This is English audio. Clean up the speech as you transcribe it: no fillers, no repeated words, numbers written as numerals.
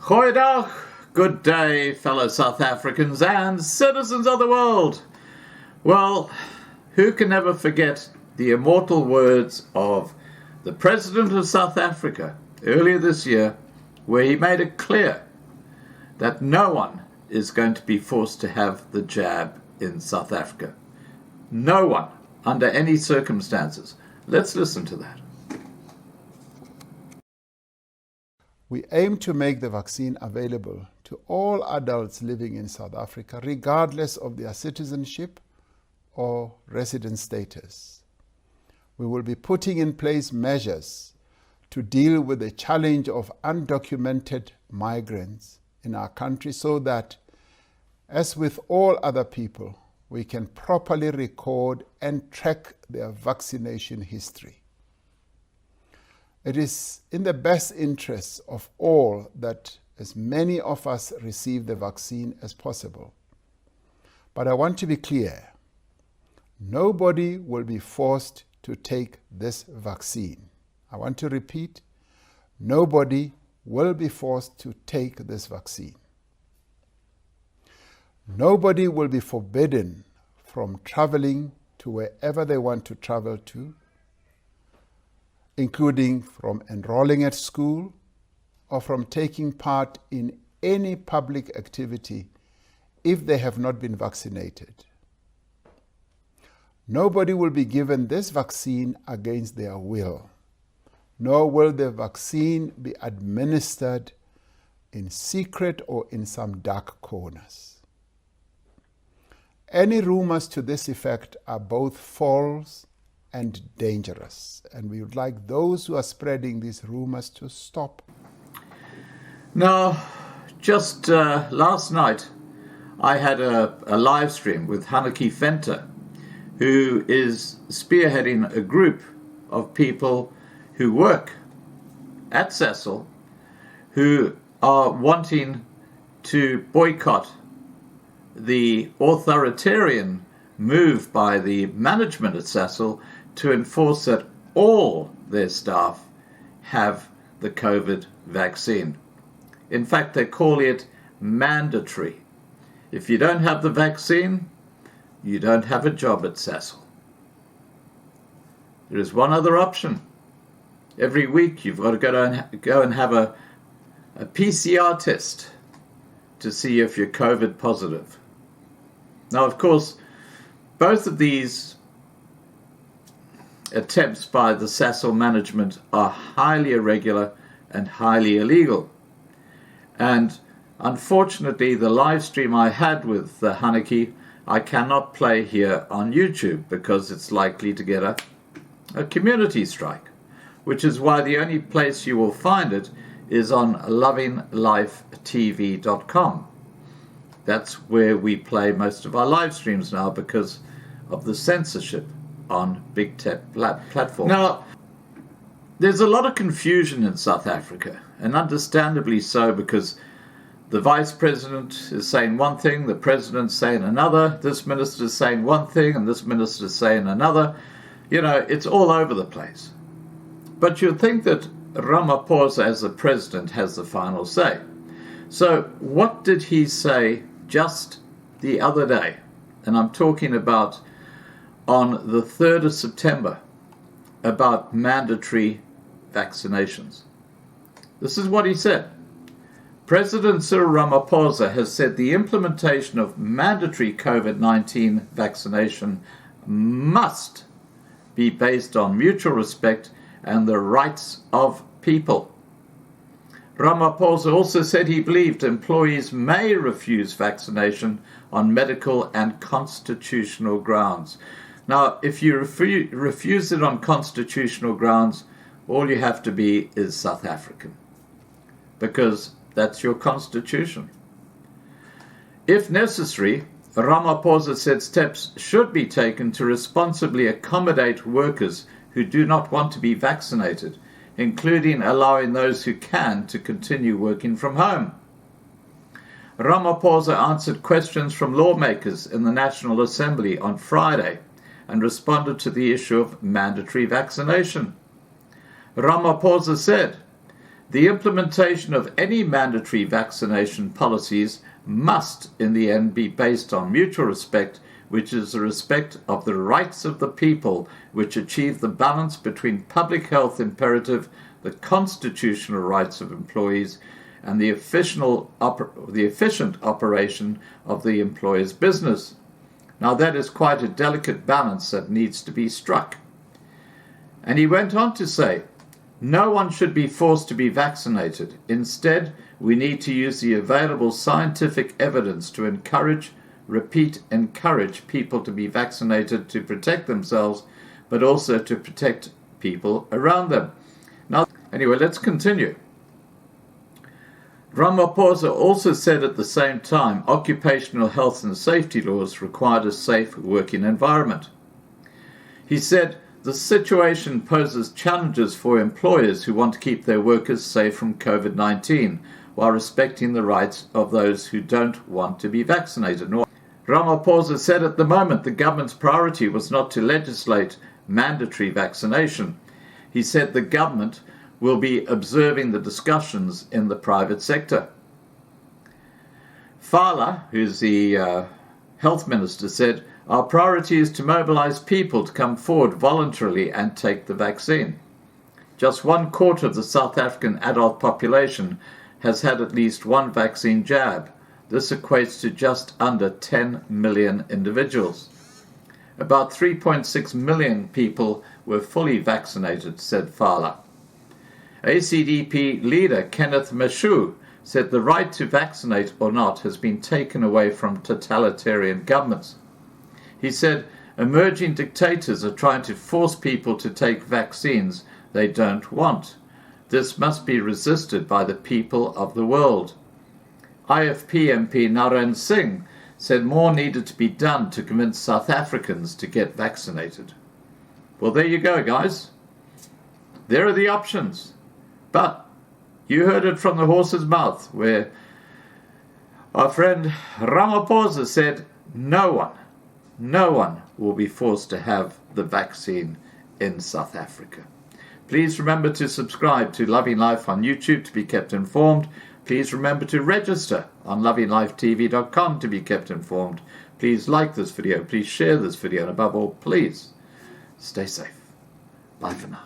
Goeiedag, good day, fellow South Africans and citizens of the world. Well, who can ever forget the immortal words of the President of South Africa earlier this year, where he made it clear that no one is going to be forced to have the jab in South Africa. No one, under any circumstances. Let's listen to that. We aim to make the vaccine available to all adults living in South Africa, regardless of their citizenship or resident status. We will be putting in place measures to deal with the challenge of undocumented migrants in our country so that, as with all other people, we can properly record and track their vaccination history. It is in the best interests of all that as many of us receive the vaccine as possible. But I want to be clear, nobody will be forced to take this vaccine. I want to repeat, nobody will be forced to take this vaccine. Nobody will be forbidden from traveling to wherever they want to travel to, including from enrolling at school or from taking part in any public activity if they have not been vaccinated. Nobody will be given this vaccine against their will, nor will the vaccine be administered in secret or in some dark corners. Any rumors to this effect are both false and dangerous, and we would like those who are spreading these rumors to stop. Now, just last night, I had a live stream with Hanneke Venter, who is spearheading a group of people who work at Cecil, who are wanting to boycott the authoritarian move by the management at Cecil to enforce that all their staff have the COVID vaccine. In fact, they call it mandatory. If you don't have the vaccine, you don't have a job at Cecil. There is one other option. Every week you've got to go and have a PCR test to see if you're COVID positive. Now, of course, both of these attempts by the Cecil management are highly irregular and highly illegal. And unfortunately, the live stream I had with Hanneke, I cannot play here on YouTube because it's likely to get a community strike, which is why the only place you will find it is on lovinglifetv.com. That's where we play most of our live streams now because of the censorship on big tech platforms. Now, there's a lot of confusion in South Africa, and understandably so, because the vice president is saying one thing, the president's saying another, this minister's saying one thing, and this minister's saying another. You know, it's all over the place. But you'd think that Ramaphosa, as the president, has the final say. So what did he say just the other day? And I'm talking about on the 3rd of September, about mandatory vaccinations. This is what he said. President Cyril Ramaphosa has said the implementation of mandatory COVID-19 vaccination must be based on mutual respect and the rights of people. Ramaphosa also said he believed employees may refuse vaccination on medical and constitutional grounds. Now, if you refuse it on constitutional grounds, all you have to be is South African, because that's your constitution. If necessary, Ramaphosa said steps should be taken to responsibly accommodate workers who do not want to be vaccinated, including allowing those who can to continue working from home. Ramaphosa answered questions from lawmakers in the National Assembly on Friday and responded to the issue of mandatory vaccination. Ramaphosa said, The implementation of any mandatory vaccination policies must in the end be based on mutual respect, which is the respect of the rights of the people, which achieve the balance between public health imperative, the constitutional rights of employees, and the efficient operation of the employer's business. Now that is quite a delicate balance that needs to be struck. And he went on to say, no one should be forced to be vaccinated. Instead, we need to use the available scientific evidence to encourage people to be vaccinated to protect themselves, but also to protect people around them. Now, anyway, let's continue. Ramaphosa also said at the same time occupational health and safety laws required a safe working environment. He said the situation poses challenges for employers who want to keep their workers safe from COVID-19 while respecting the rights of those who don't want to be vaccinated. Ramaphosa said at the moment the government's priority was not to legislate mandatory vaccination. He said the government will be observing the discussions in the private sector. Fala, who's the health minister, said, our priority is to mobilize people to come forward voluntarily and take the vaccine. Just 1/4 of the South African adult population has had at least one vaccine jab. This equates to just under 10 million individuals. About 3.6 million people were fully vaccinated, said Fala. ACDP leader Kenneth Mashu said the right to vaccinate or not has been taken away from totalitarian governments. He said emerging dictators are trying to force people to take vaccines they don't want. This must be resisted by the people of the world. IFP MP Naren Singh said more needed to be done to convince South Africans to get vaccinated. Well, there you go, guys. There are the options. But you heard it from the horse's mouth, where our friend Ramaphosa said no one will be forced to have the vaccine in South Africa. Please remember to subscribe to Loving Life on YouTube to be kept informed. Please remember to register on lovinglifetv.com to be kept informed. Please like this video. Please share this video. And above all, please stay safe. Bye for now.